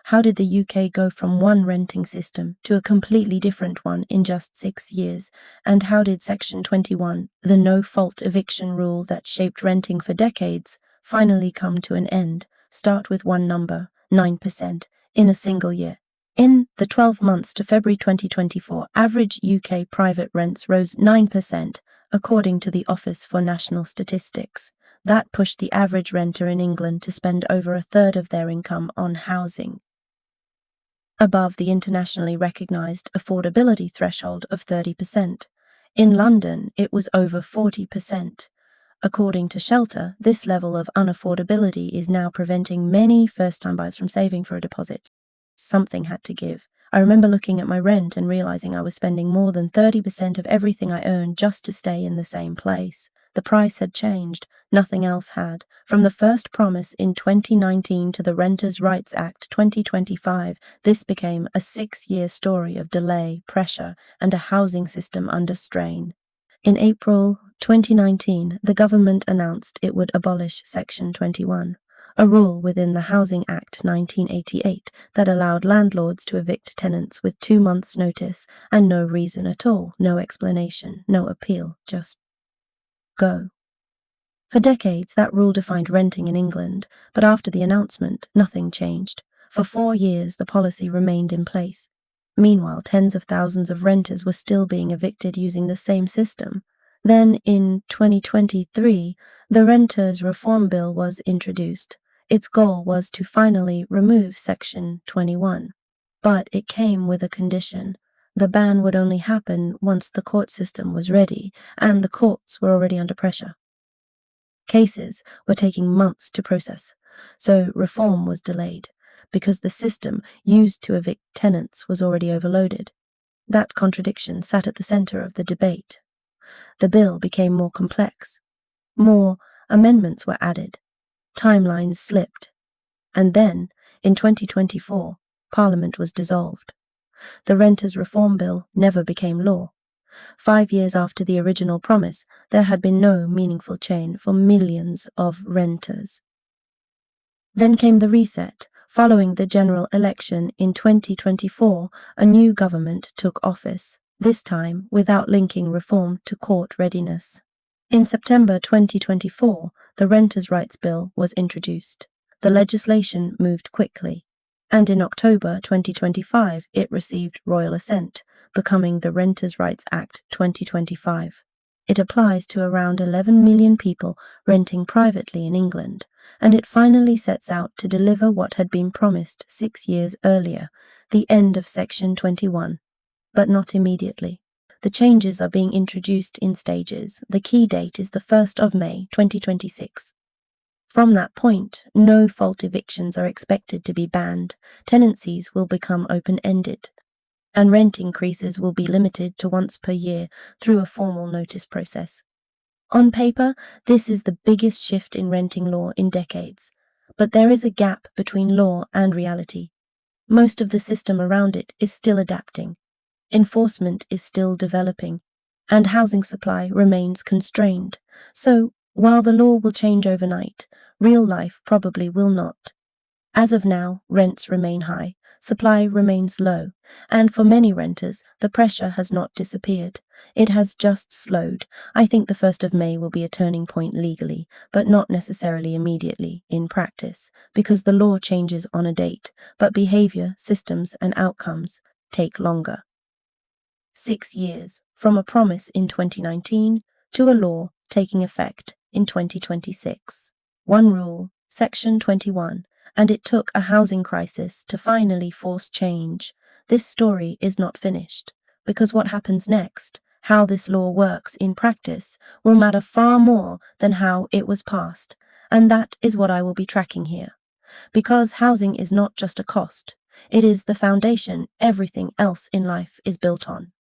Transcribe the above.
How did the UK go from one renting system to a completely different one in just 6 years? And how did Section 21, the no-fault eviction rule that shaped renting for decades, finally come to an end? Start with one number, 9%, in a single year. In the 12 months to February 2024, average UK private rents rose 9%, according to the Office for National Statistics. That pushed the average renter in England to spend over a third of their income on housing, above the internationally recognised affordability threshold of 30%. In London, it was over 40%. According to Shelter, this level of unaffordability is now preventing many first-time buyers from saving for a deposit. Something had to give. I remember looking at my rent and realising I was spending more than 30% of everything I earned just to stay in the same place. The price had changed, nothing else had. From the first promise in 2019 to the Renters' Rights Act 2025, this became a 6-year story of delay, pressure, and a housing system under strain. In April 2019, the government announced it would abolish Section 21, a rule within the Housing Act 1988 that allowed landlords to evict tenants with 2 months' notice and no reason at all, no explanation, no appeal, just go. For decades, that rule defined renting in England, but after the announcement, nothing changed. For 4 years, the policy remained in place. Meanwhile, tens of thousands of renters were still being evicted using the same system. Then, in 2023, the Renters' Reform Bill was introduced. Its goal was to finally remove Section 21. But it came with a condition. The ban would only happen once the court system was ready, and the courts were already under pressure. Cases were taking months to process, so reform was delayed, because the system used to evict tenants was already overloaded. That contradiction sat at the centre of the debate. The bill became more complex. More amendments were added. Timelines slipped. And then, in 2024, Parliament was dissolved. The Renters' Reform Bill never became law. 5 years after the original promise, there had been no meaningful change for millions of renters. Then came the reset. Following the general election in 2024, a new government took office, this time without linking reform to court readiness. In September 2024, the Renters' Rights Bill was introduced. The legislation moved quickly, and in October 2025 it received Royal Assent, becoming the Renters' Rights Act 2025. It applies to around 11 million people renting privately in England, and it finally sets out to deliver what had been promised 6 years earlier, the end of Section 21. But not immediately. The changes are being introduced in stages. The key date is the 1st of May 2026. From that point, no-fault evictions are expected to be banned, tenancies will become open-ended, and rent increases will be limited to once per year through a formal notice process. On paper, this is the biggest shift in renting law in decades, but there is a gap between law and reality. Most of the system around it is still adapting. Enforcement is still developing, and housing supply remains constrained. So, while the law will change overnight, real life probably will not. As of now, rents remain high, supply remains low, and for many renters, the pressure has not disappeared. It has just slowed. I think the 1st of May will be a turning point legally, but not necessarily immediately in practice, because the law changes on a date, but behaviour, systems, and outcomes take longer. 6 years, from a promise in 2019 to a law taking effect in 2026. One rule, Section 21, and it took a housing crisis to finally force change. This story is not finished, because what happens next, how this law works in practice, will matter far more than how it was passed, and that is what I will be tracking here. Because housing is not just a cost, it is the foundation everything else in life is built on.